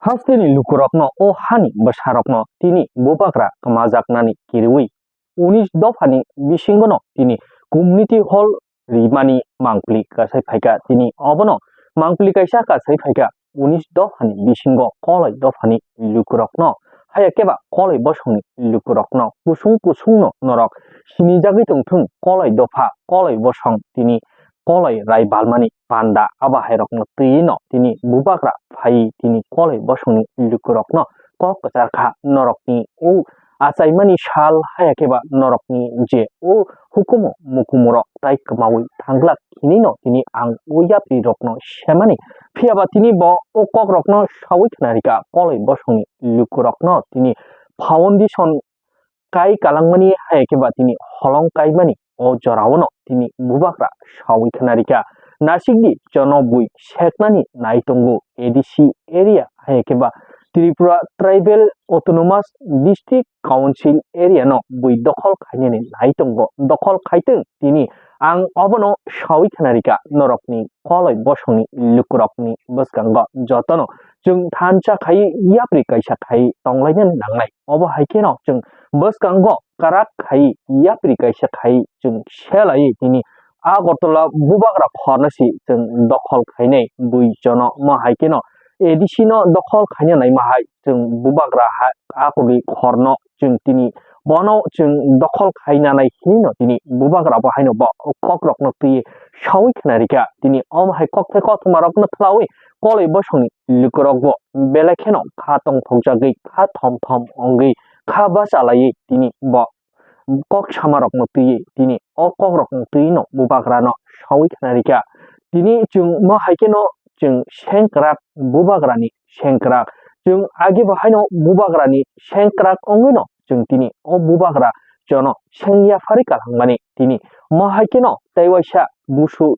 Hasteni lukurokno o hani basharokno tini bubakra kamajaknani kiriwi. 19 dofani bisingono tini community hall rimani mangpli kasai phaika tini obono mangpli kaisa kasai phaika 19 dofani bisingo kolai dofani lukurokno hayakeba kolai bosongni lukurokno kusung kusungno norok sinijagui tongthung kolai dofa kolai bosong tini kolai rai balmani panda abahairokno tino tini bubakra phai tini kolai bosongni lukurokno kok kacharkha norokni o achaimani sal hayakeba norokni je o hukumo mukumoro tai kamawi thanglak hinino tini ang uyapri rokno semani phiaba tini bo o kokrokno sawi khnarika kolai bosongni lukurokno tini foundation kai kalangmani hayakeba tini holong kaimani o jorawono tini bubakra sawi khnarika nasikdi jonobui seknani naitongo ADC area hayakeba Tripura Tribal Autonomous District Council area no bui dokhol khainani naitongo dokhol khaiteng tini ang obono sawi khnarika norokni kolai bosongni lukurokni boskango jotono जों थानसा खाई याप्रि काइसा खाई तंगलायनो नांनाय अबो हाइकेनो जों बसकांगो काराक खाई याप्रि काइसा खाई जों सेलायै तिनि आगरतला बुबाग्रा फरनसि जों दखल खाइनाय दुइ जन म हाइकेनो एडिसिनो दखल खाइनाय माहाय जों बुबाग्रा आगरनि खरनो जों तिनि बनो जों दखल खाइनानै हिनो तिनि बुबाग्रा बाहायनो ब कक्रकनो ति सावि खनारिका तिनि अम high कक्थे कथमारकनो थलावि kolai bosongni lukurokbo belekeno kha tongthokjagui kha thom ongui kha basalai tini bo kok samarokno tui tini o kokrokno tuino bubagrano sawi khnarika tini chung mo haikeno chung sengkrak bubagrani sengkrak chung agi bahaino bubagrani sengkrak onguino chung tini o bubagra jono sengya fari kalangmani tini mo haikeno taiwaisa busu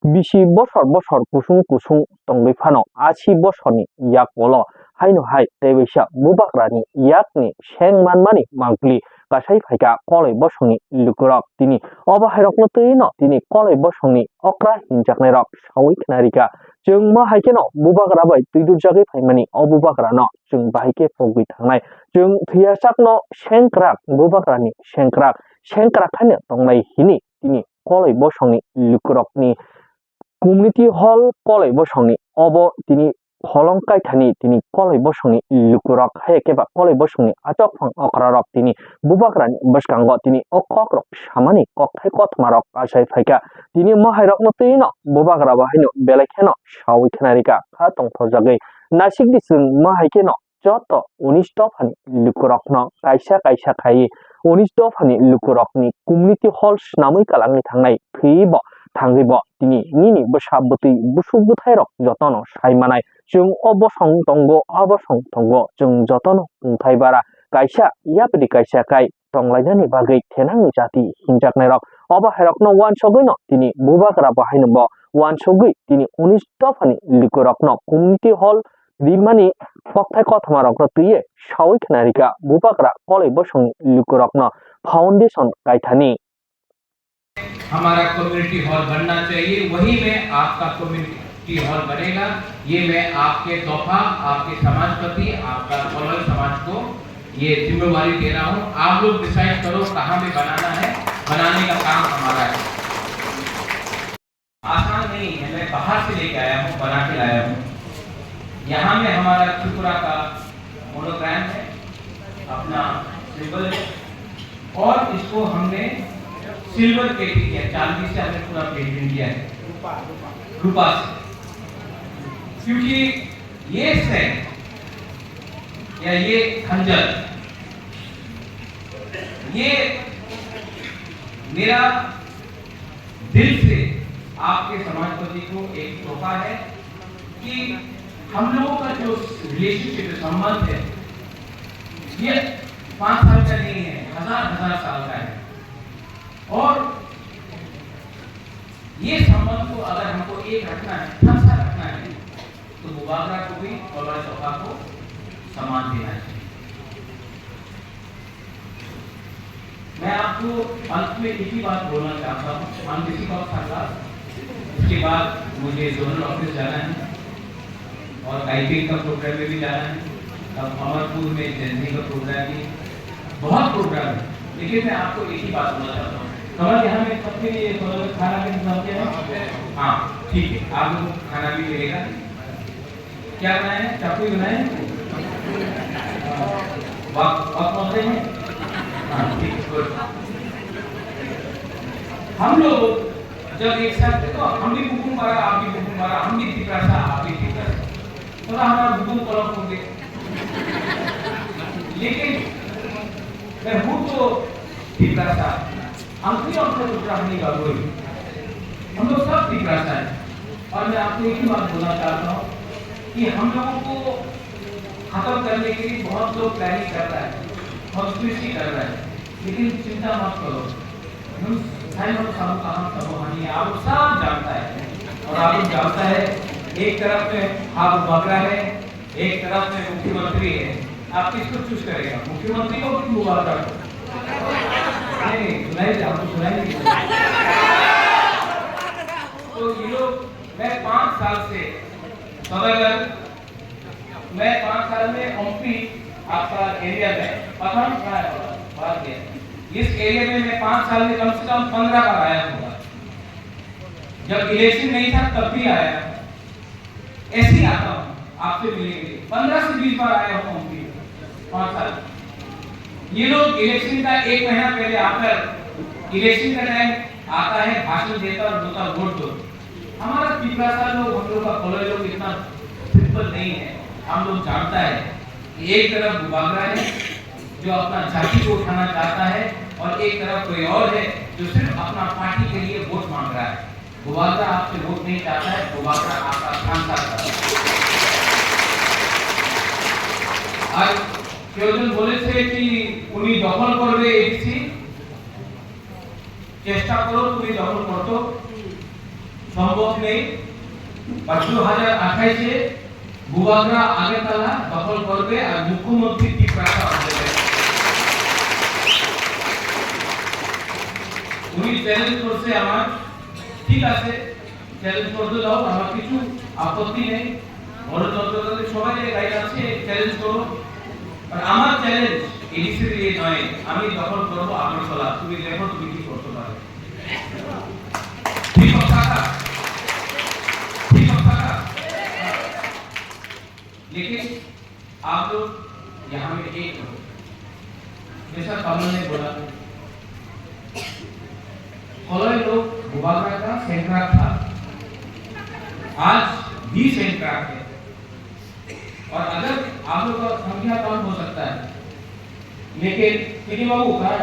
bisi bosor kusung kusung tongbai phano 80 bosorni yak bolo haino hai tebaisa bubakrani yakni sengmanmani mangpli kasai phaika kolai bosongni lukurok tini oba hairokno tuino tini kolai bosongni okra hinjaknai rok sawi khnarika जों मा हाइकेनो बुबाग्रा bai tuidu jagui phaimani o bubagrano जों bahike fogui thangnai जों thiyasakno sengkrak bubagrani sengkrak haino tongnai hini tini kolai bosongni lukurokni community hall kolai bosongni obo tini holong kaithani tini kolai bosongni lukurok hayakeba kolai bosongni atok phang okrarok tini bubagrani boskango tini okokrok samani kokthai kothmarok asai phaika tini mahairokno tino bubagra bahaino belekheno sawi khnarika kha tongthojagui nasikdi chung mahaikeno joto 19 dofani lukurokno kaisa khai 19 dofani lukurokni community hall namui kalangni thangnai thibo थांगैबो तिनि निनि बसाबतै बुसुबुथायरक जतनो सायमानाय जों अबसं तंगो जों जतनो उंथायबारा कायसा यापदि कायसा काय तंगलायनानि बागै थेनांनि जाति हिंजाकनायरक अबहायरकनो वानसगैनो तिनि बुबाग्रा बाहायनोबो वानसगै तिनि 19 दफानि लिकुरकनो community hall रिमानि पक्थाय कथमारक तुये सावै खनारिका बुबाग्रा कलै बसं लिकुरकनो foundation कायथानि हमारा कम्युनिटी हॉल बनना चाहिए, वही में आपका कम्युनिटी हॉल बनेगा। ये मैं आपके तोहफा आपके समाज प्रति आपका कोलोई समाज को ये जिम्मेवारी दे रहा हूँ। आप लोग डिसाइड करो कहाँ पे बनाना है, बनाने का काम हमारा है। आसान नहीं है, मैं बाहर से लेके आया हूँ, बना के लाया हूँ। यहाँ में हमारा त्रिपुरा का मोनोग्राम है, अपना सिंबल है, और इसको हमने सिल्वर पेंटिंग किया, चांदी से हमने पूरा पेंटिंग किया है, रूपा से, क्योंकि ये सेंट या ये खंजर ये मेरा दिल से आपके समाजपति को एक तोहफा है कि हम लोगों का जो रिलेशनशिप संबंध है ये 5 साल का नहीं है, हजार साल का है। और ये संबंध को अगर हमको एक रखना है, ठसा रखना है, तो मुबागरा को भी और चौका को सम्मान देना चाहिए। मैं आपको अंत में एक ही बात बोलना चाहता हूँ, हम किसी वक्त था, उसके बाद मुझे जोनल ऑफिस जाना है और आईपीएल का प्रोग्राम में भी जाना है, अब अमरपुर में जैनजी का प्रोग्राम भी, बहुत प्रोग्राम है। लेकिन मैं आपको एक ही बात बोलना चाहता हूँ, कमल यहाँ में सबके लिए खाना का इंतजाम किया है? हाँ ठीक है, आप लोग खाना भी मिलेगा। क्या बनाए हैं? चाकू बनाए हैं? वक्त पहुंचे हैं? हाँ ठीक है, गुड। हम लोग जब एक साथ थे तो हम भी हुकुम मारा, आप भी हुकुम मारा, हम भी तिपरासा, आप भी तिपरासा, थोड़ा हमारा हुकुम कलम हो गए। लेकिन मैं हूँ तो तिपरासा, अंकली और नहीं का कोई, हम लोग सब तिपरासा है। और मैं आपको एक ही बात बोलना चाहता हूँ कि हम लोगों को खत्म करने के लिए बहुत लोग प्लानिंग कर रहा है, कॉन्स्पिरेसी कर रहा है, लेकिन चिंता मत करो, हम आप सब जानता है। और आप लोग जानता है, एक तरफ में आप बकरा है, एक तरफ में मुख्यमंत्री है, आप किसको चूज करेगा? मुख्यमंत्री को कि मुबारक को? नहीं सुनाई, आपको सुनाई नहीं। तो ये लोग, मैं 5 साल से सदर, मैं 5 साल में एमपी आपका एरिया में प्रथम बार गया। इस एरिया में मैं 5 साल में कम से कम 15 बार आया होगा। जब इलेक्शन नहीं था तब भी आया, ऐसे ही आता हूँ आपसे मिलने के लिए। 15 से 20 बार आया हूँ 5 साल। ये लोग इलेक्शन का 1 महीना पहले आकर, इलेक्शन का टाइम आता है, भाषण देता और बोलता वोट दो। हमारा पिपरासा लोग, हम लोग का कॉलेज लोग इतना सिंपल नहीं है। हम लोग जानता है एक तरफ बुबागरा है जो अपना जाति को उठाना चाहता है, और एक तरफ कोई और है जो सिर्फ अपना पार्टी के लिए वोट मांग रहा है। बुबागरा आपसे वोट नहीं चाहता है, बुबागरा आपका सांसद है। আর কেউজন বলেছে কি উনি দখল করবে এসি, চেষ্টা করো তুমি দখল করতে, সম্ভব নেই। 2028 বুবাগরা আগেতলা দখল করবে আর মুখ্যমন্ত্রী টিপরাসা হবে। উনি চ্যালেঞ্জ করছে আমার, ঠিক আছে চ্যালেঞ্জ করতে দাও, আমার কিছু আপত্তি নেই। গণতন্ত্রতে সবাই রাইট আছে, চ্যালেঞ্জ করো। আর আমার চ্যালেঞ্জ এডিসির এই নয়, আমি দখল করব আগরতলা, তুমি দেখো তুমি কি করতে পারো। ঠিক কথা, ঠিক কথা। लेकिन आप लोग यहाँ में एक हो, जैसा कमल ने बोला, कॉलोनी लोग बुबागरा का सेंट्रा था, आज भी सेंट्रा है। और अगर आप लोग का संख्या कम हो सकता है, लेकिन बाबू कहा है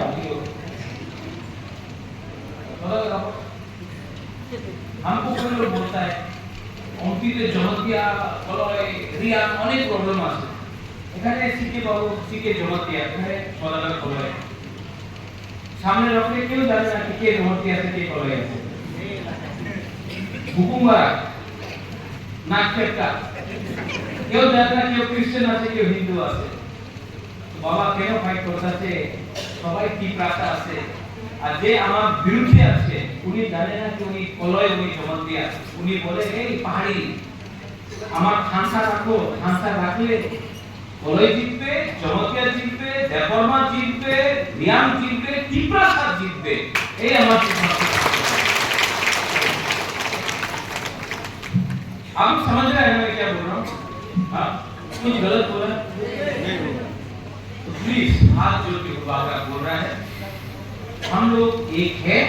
हमको कोई लोग बोलता है অঙ্কিতে জমতিয়া কলয় রিয়া অনেক প্রবলেম আছে। এখানে সিকে বাবু সিকে জমতিয়া, এখানে সদাগর কলয় সামনে রাখলে কেউ জানে না কে জমতিয়া আছে কে কলয় আছে। হুকুমবারা নাকচেপটা কেউ জানে না, কেউ খ্রিস্টান আছে কেউ হিন্দু আছে। বাবা কেন ফাইট করতেছে? সবাই কি প্রার্থনা আছে, আর যে আমার বিরুদ্ধে আছে উনি জানে না যে উনি কলয় উনি জমতিয়া। উনি বলে এই পাহাড়ি আমার খানসা রাখো, খানসা রাখলে কলয় জিতবে, জমতিয়া জিতবে, দেববর্মা জিতবে, রিয়াং জিতবে, ত্রিপুরা জিতবে। এই আমার সিদ্ধান্ত। आप समझ रहे हैं मैं क्या बोल रहा हूँ? हाँ कुछ गलत बोला तो प्लीज हाथ जोड़ के बुबागरा बोल रहा है, हम लोग एक है,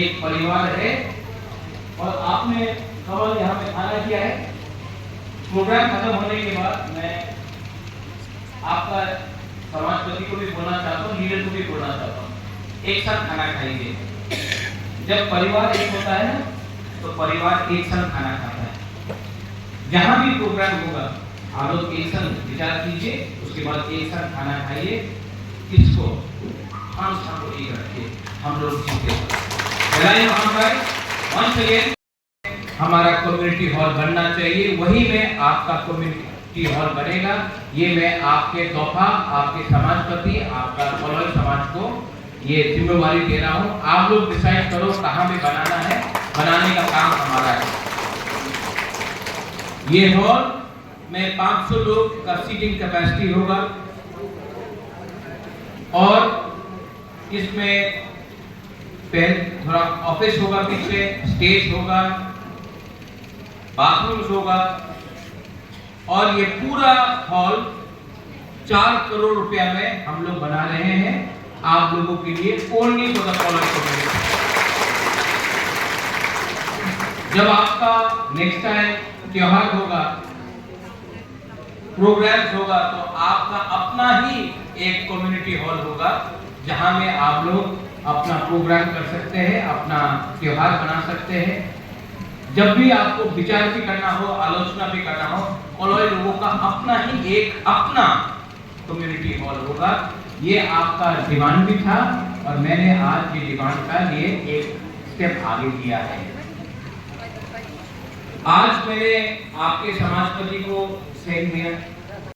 एक परिवार है। और आपने कमल यहाँ पे खाना किया है। प्रोग्राम खत्म होने के बाद मैं आपका समाजपति को भी बोलना चाहता हूँ, लीडर को भी बोलना चाहता हूँ, एक साथ खाना खाइए। जब परिवार एक होता है ना, तो परिवार एक साथ खाना खाता है। जहाँ भी प्रोग्राम होगा आप लोग एक साथ विचार कीजिए, उसके बाद एक साथ खाना खाइए। किसको हम सबको एक रखिए, हम लोग जीते। वंस अगेन हमारा कम्युनिटी हॉल बनना चाहिए, वही में आपका कम्युनिटी हॉल बनेगा। ये मैं आपके तोहफा, आपके समाजपति, आपका कॉलोनी समाज को ये जिम्मेवारी दे रहा हूँ। आप लोग डिसाइड करो कहाँ पे बनाना है, बनाने का काम हमारा है। ये हॉल में 500 लोग का सीटिंग कैपेसिटी होगा और इसमें थोड़ा ऑफिस होगा, पीछे स्टेज होगा, बाथरूम्स होगा और ये पूरा हॉल 4 करोड़ रुपया में हम लोग बना रहे हैं आप लोगों के लिए, only for the college community. जब आपका नेक्स्ट टाइम त्योहार होगा, प्रोग्राम्स होगा, तो आपका अपना ही एक कम्युनिटी हॉल होगा जहां में आप लोग अपना प्रोग्राम कर सकते हैं, अपना त्योहार बना सकते हैं। जब भी आपको विचार भी करना हो, आलोचना भी करना हो, कॉलोई लोगों का अपना ही एक अपना कम्युनिटी हॉल होगा। ये आपका डिमांड भी था और मैंने आज ये डिमांड का लिए एक स्टेप आगे किया है। आज मैंने आपके समाजपति को सेंड किया